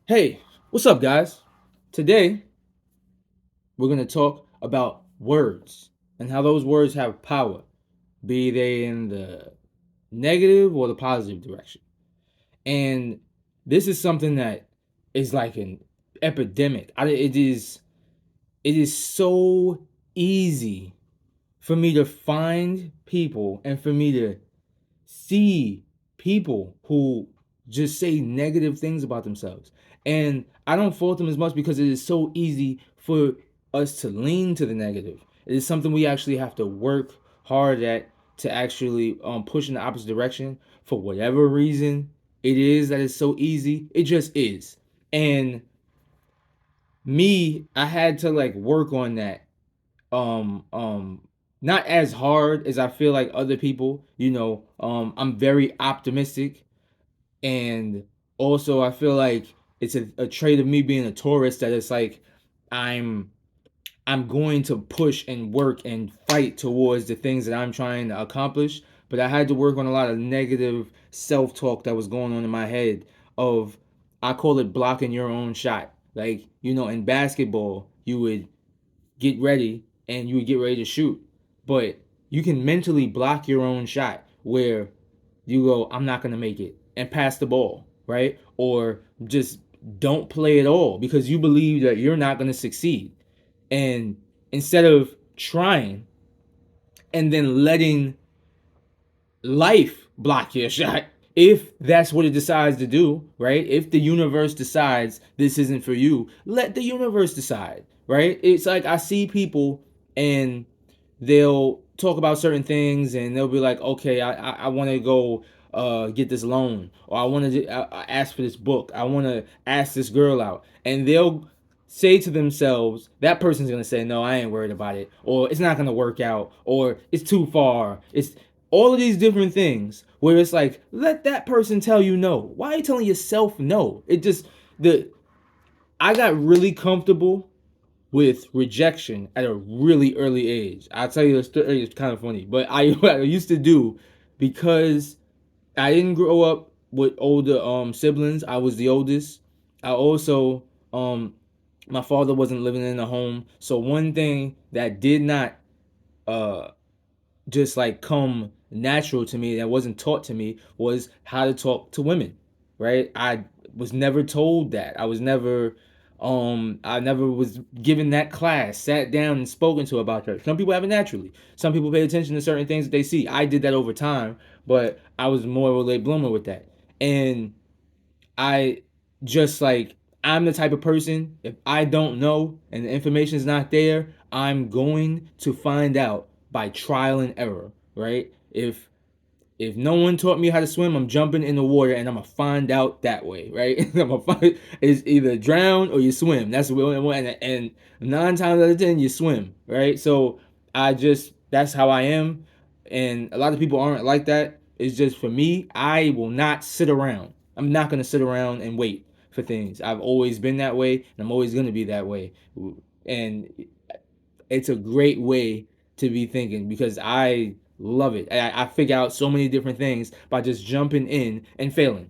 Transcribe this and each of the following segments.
Hey, what's up, guys? Today, we're going to talk about words and how those words have power, be they in the negative or the positive direction. And this is something that is like an epidemic. It is so easy for me to find people and for me to see people who just say negative things about themselves. And I don't fault them as much because it is so easy for us to lean to the negative. It is something we actually have to work hard at to actually push in the opposite direction. For whatever reason it is that it's so easy, it just is. And me, I had to like work on that not as hard as I feel like other people. I'm very optimistic, and also I feel like it's a trait of me being a Taurus that it's like I'm I'm going to push and work and fight towards the things that I'm trying to accomplish. But I had to work on a lot of negative self-talk that was going on in my head of, I call it blocking your own shot. Like, in basketball, you would get ready and you would get ready to shoot. But you can mentally block your own shot where you go, I'm not going to make it, and pass the ball, right? Or just don't play at all because you believe that you're not going to succeed. And instead of trying and then letting life block your shot, if that's what it decides to do, right? If the universe decides this isn't for you, let the universe decide, right? It's like I see people and they'll talk about certain things and they'll be like, okay, I want to go get this loan, or I want to ask for this book, I want to ask this girl out, and they'll say to themselves, that person's gonna say, no, I ain't worried about it, or it's not gonna work out, or it's too far, it's all of these different things where it's like, let that person tell you no. Why are you telling yourself no? It just the I got really comfortable with rejection at a really early age. I'll tell you a story. It's kind of funny, but I used to do, because I didn't grow up with older siblings. I was the oldest. I also my father wasn't living in the home. So one thing that did not uh just like come natural to me, that wasn't taught to me, was how to talk to women, right? I was never told that. I never was given that class, sat down and spoken to about that. Some people have it naturally. Some people pay attention to certain things that they see. I did that over time, but I was more of a late bloomer with that. And I just like, I'm the type of person, if I don't know and the information is not there, I'm going to find out by trial and error, right? If no one taught me how to swim, I'm jumping in the water and I'm gonna find out that way, right? I'm gonna find, it's either drown or you swim. That's what, and 9 times out of 10 you swim, right? So that's how I am, and a lot of people aren't like that. It's just for me, I will not sit around. I'm not gonna sit around and wait for things. I've always been that way, and I'm always gonna be that way. And it's a great way to be thinking because I love it. I figure out so many different things by just jumping in and failing.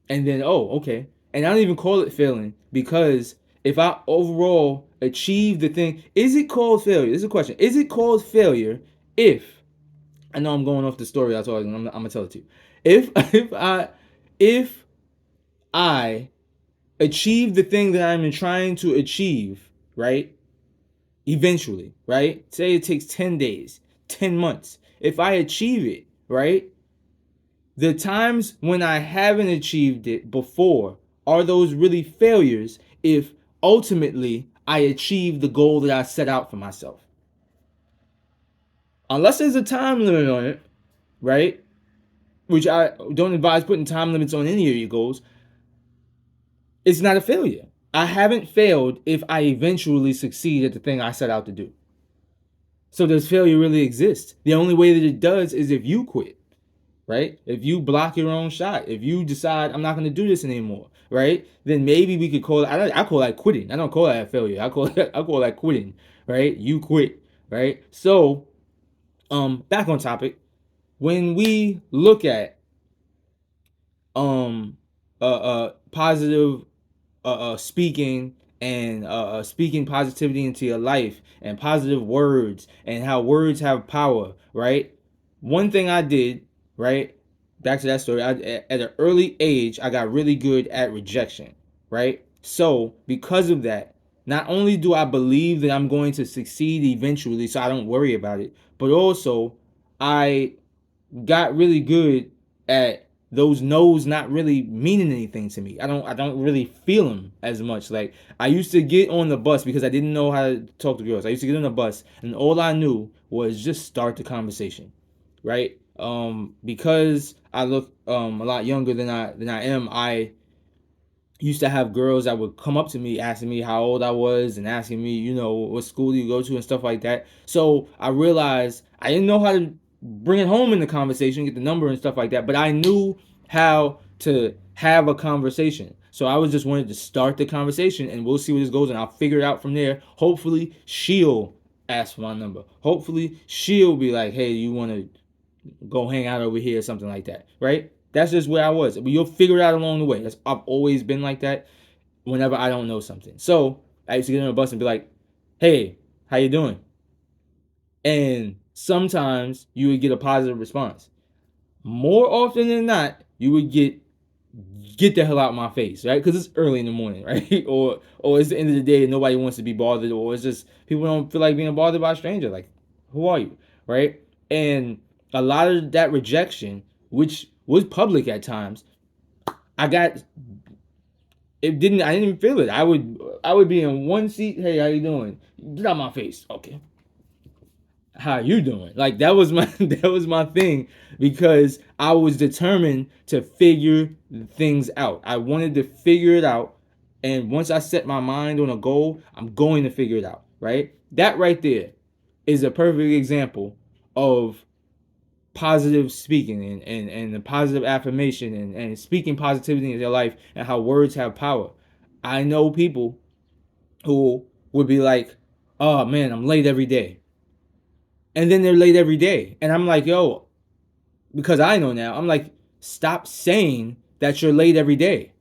And then, oh, okay. And I don't even call it failing, because if I overall achieve the thing, is it called failure? This is a question. Is it called failure if, I know I'm going off the story I told you, I'm gonna tell it to you. If if I achieve the thing that I'm trying to achieve, right? Eventually, right? Say it takes 10 days, 10 months. If I achieve it, right? The times when I haven't achieved it before, are those really failures if ultimately I achieve the goal that I set out for myself? Unless there's a time limit on it, right? Which I don't advise putting time limits on any of your goals. It's not a failure. I haven't failed if I eventually succeed at the thing I set out to do. So does failure really exist? The only way that it does is if you quit, right? If you block your own shot, if you decide I'm not going to do this anymore, right? Then maybe we could call it. I call that quitting. I don't call that failure. I call that quitting, right? You quit, right? So, back on topic. When we look at positive speaking and speaking positivity into your life and positive words and how words have power, right? One thing I did, right? Back to that story. At an early age, I got really good at rejection, right? So because of that, not only do I believe that I'm going to succeed eventually, so I don't worry about it, but also I got really good at those no's not really meaning anything to me. I don't really feel them as much. Like I used to get on the bus because I didn't know how to talk to girls. I used to get on the bus and all I knew was just start the conversation, right? Because I look a lot younger than I am, I used to have girls that would come up to me asking me how old I was and asking me, what school do you go to and stuff like that. So I realized I didn't know how to bring it home in the conversation, get the number and stuff like that, but I knew how to have a conversation. So I was just wanted to start the conversation and we'll see where this goes and I'll figure it out from there. Hopefully she'll ask for my number. Hopefully she'll be like, hey, you want to go hang out over here or something like that, right? That's just where I was. But you'll figure it out along the way. I've always been like that whenever I don't know something. So I used to get on a bus and be like, hey, how you doing? And sometimes you would get a positive response. More often than not, you would get the hell out of my face, right? Because it's early in the morning, right? or it's the end of the day and nobody wants to be bothered, or it's just people don't feel like being bothered by a stranger. Like, who are you, right? And a lot of that rejection, which was public at times, I got it didn't I didn't even feel it. I would be in one seat. Hey, how you doing? Get out of my face. Okay, how you doing? Like that was my that was my thing because I was determined to figure things out. I wanted to figure it out, and once I set my mind on a goal, I'm going to figure it out, right? That right there is a perfect example of positive speaking and the positive affirmation and speaking positivity in their life and how words have power. I know people who would be like, oh man, I'm late every day, and then they're late every day. And I'm like, yo, because I know now, I'm like, stop saying that you're late every day.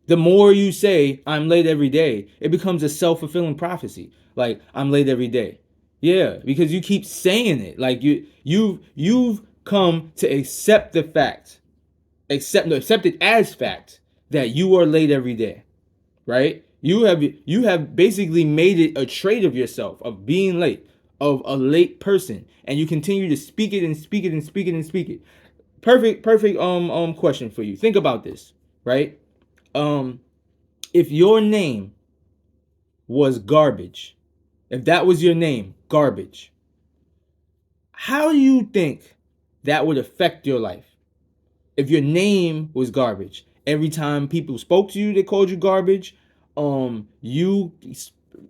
The more you say I'm late every day, it becomes a self-fulfilling prophecy. Like I'm late every day. Yeah, because you keep saying it. Like you've come to accept the fact, accept it as fact that you are late every day, right? You have basically made it a trait of yourself of being late, of a late person, and you continue to speak it and speak it and speak it and speak it. Perfect question for you. Think about this, right? Um if your name was garbage, if that was your name, garbage, how do you think that would affect your life? If your name was garbage, every time people spoke to you, they called you garbage. You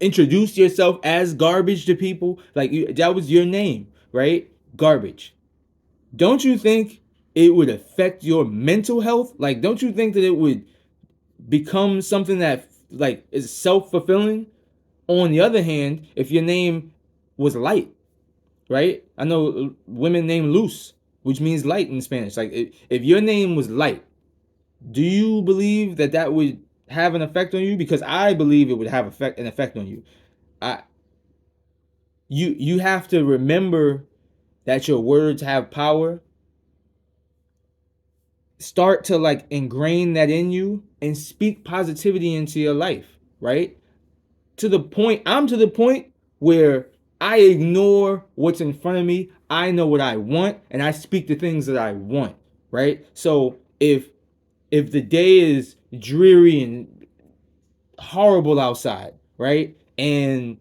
introduced yourself as garbage to people, like that was your name, right? Garbage. Don't you think it would affect your mental health? Like, don't you think that it would become something that like is self-fulfilling? On the other hand, if your name was light, right? I know women named Luz, which means light in Spanish. Like if your name was light, do you believe that that would have an effect on you? Because I believe it would have an effect on you. I you have to remember that your words have power. Start to like ingrain that in you and speak positivity into your life, right? I'm to the point where I ignore what's in front of me. I know what I want and I speak the things that I want, right? So if the day is dreary and horrible outside, right? And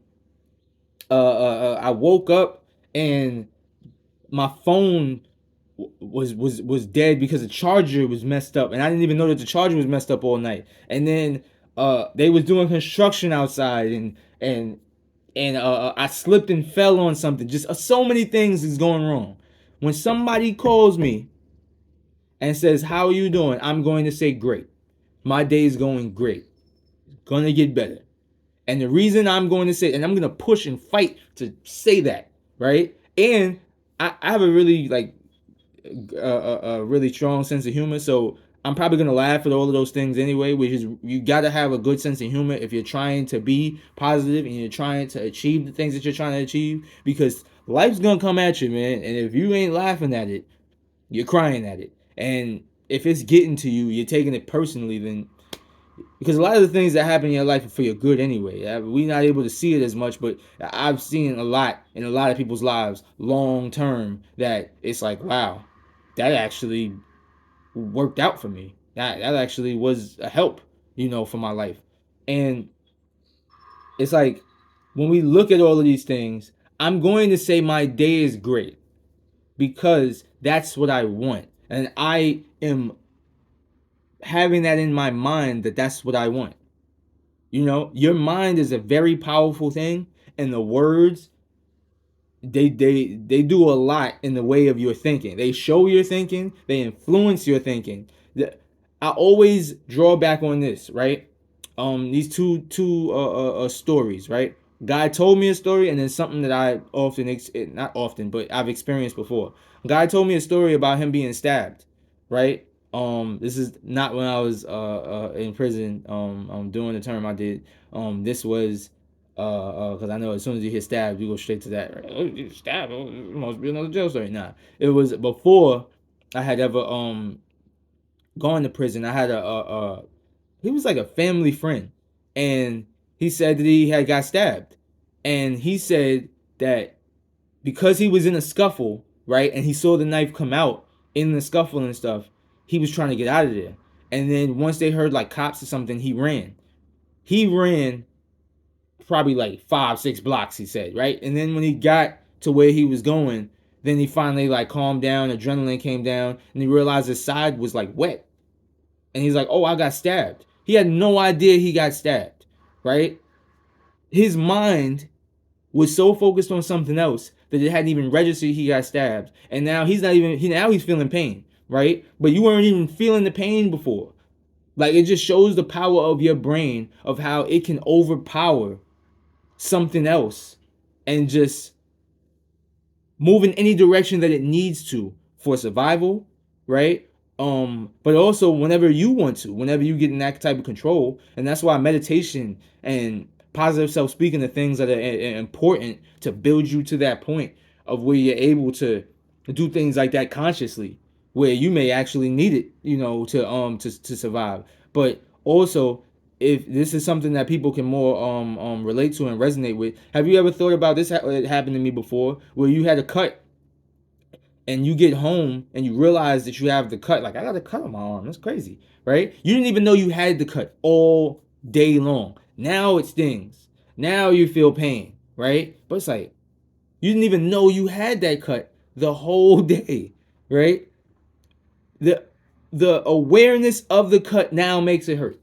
I woke up and my phone was dead because the charger was messed up, and I didn't even know that the charger was messed up all night. And then they was doing construction outside, and I slipped and fell on something. Just so many things is going wrong. When somebody calls me and says, "How are you doing?" I'm going to say, "Great. My day is going great. It's gonna get better." And the reason I'm going to say, and I'm gonna push and fight to say that, right? And I have a really like a really strong sense of humor, so I'm probably gonna laugh at all of those things anyway, which is you gotta have a good sense of humor if you're trying to be positive and you're trying to achieve the things that you're trying to achieve, because life's gonna come at you, man. And if you ain't laughing at it, you're crying at it. And if it's getting to you, you're taking it personally, then because a lot of the things that happen in your life are for your good anyway. We're not able to see it as much, but I've seen a lot in a lot of people's lives long term that it's like, wow, that actually worked out for me. That actually was a help, for my life. And it's like when we look at all of these things, I'm going to say my day is great because that's what I want. And I am having that in my mind that that's what I want. Your mind is a very powerful thing, and the words they do a lot in the way of your thinking. They show your thinking, they influence your thinking. I always draw back on this, right? These two stories, right? God told me a story, and then something that I often not often, but I've experienced before. God told me a story about him being stabbed, right? This is not when I was in prison doing the term I did. This was because I know as soon as you hit stab, you go straight to that. Right? Oh, you stab, oh, it must be another jail story. Nah, it was before I had ever gone to prison. I had a he was like a family friend, and he said that he had got stabbed, and he said that because he was in a scuffle, right, and he saw the knife come out in the scuffle and stuff, he was trying to get out of there, and then once they heard like cops or something, he ran. He ran probably like 5-6 blocks, he said, right? And then when he got to where he was going, then he finally like calmed down, adrenaline came down, and he realized his side was like wet. And he's like, oh, I got stabbed. He had no idea he got stabbed, right? His mind was so focused on something else that it hadn't even registered he got stabbed. And now he's not even, now he's feeling pain, right? But you weren't even feeling the pain before. Like it just shows the power of your brain, of how it can overpower something else and just move in any direction that it needs to for survival, right? But also whenever you want to, whenever you get in that type of control, and that's why meditation and positive self-speaking are things that are important to build you to that point of where you're able to do things like that consciously, where you may actually need it, to survive. But also, if this is something that people can more relate to and resonate with, have you ever thought about this? It happened to me before, where you had a cut and you get home and you realize that you have the cut. Like, I got a cut on my arm. That's crazy, right? You didn't even know you had the cut all day long. Now it stings. Now you feel pain, right? But it's like you didn't even know you had that cut the whole day, right? The the awareness of the cut now makes it hurt.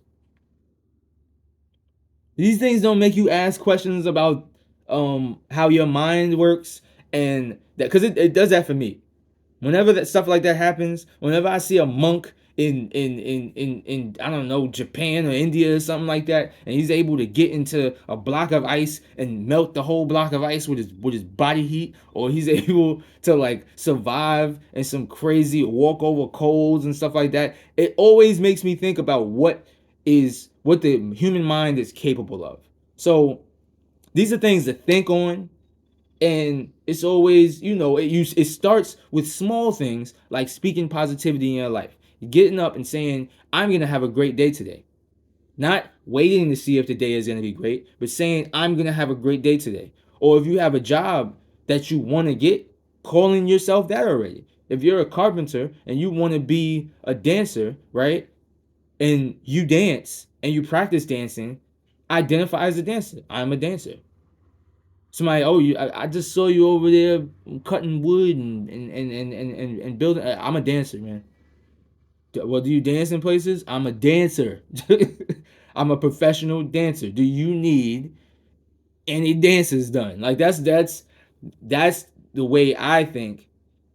These things don't make you ask questions about how your mind works, and that because it does that for me. Whenever that stuff like that happens, whenever I see a monk in I don't know, Japan or India or something like that, and he's able to get into a block of ice and melt the whole block of ice with his body heat, or he's able to like survive in some crazy walk over colds and stuff like that, it always makes me think about what the human mind is capable of. So these are things to think on, and it's always, it starts with small things like speaking positivity in your life, getting up and saying, I'm going to have a great day today, not waiting to see if the day is going to be great, but saying, I'm going to have a great day today. Or if you have a job that you want to get, calling yourself that already. If you're a carpenter and you want to be a dancer, right, and you dance and you practice dancing, identify as a dancer. I'm a dancer. Somebody, oh, I just saw you over there cutting wood and building. I'm a dancer, man. Well, do you dance in places? I'm a dancer. I'm a professional dancer. Do you need any dances done? Like that's the way I think,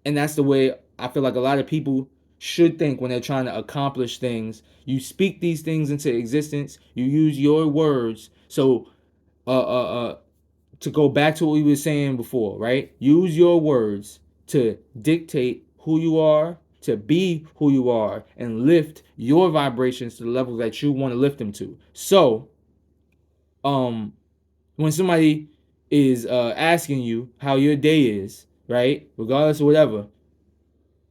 and that's the way I feel like a lot of people should think when they're trying to accomplish things. You speak these things into existence. You use your words. So, to go back to what we were saying before, right? Use your words to dictate who you are to be who you are and lift your vibrations to the level that you want to lift them to. So, when somebody is asking you how your day is, right? Regardless of whatever,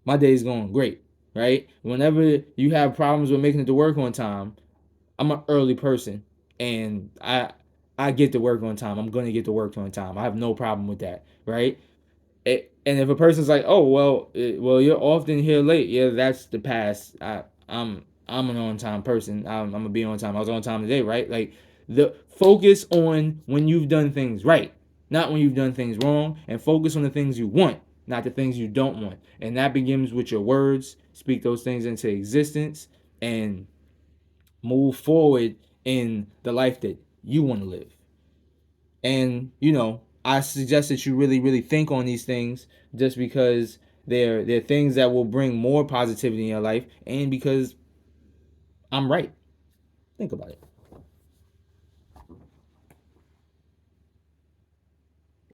my day is going great, right? Whenever you have problems with making it to work on time, I'm an early person, and I get to work on time. I'm gonna get to work on time. I have no problem with that, right? And if a person's like, oh well, you're often here late. Yeah, that's the past. I'm an on time person. I'm gonna be on time. I was on time today, right? Like the focus on when you've done things right, not when you've done things wrong, and focus on the things you want, not the things you don't want. And that begins with your words. Speak those things into existence and move forward in the life that you want to live. And I suggest that you really really think on these things, just because they're things that will bring more positivity in your life, and because I'm right. Think about it.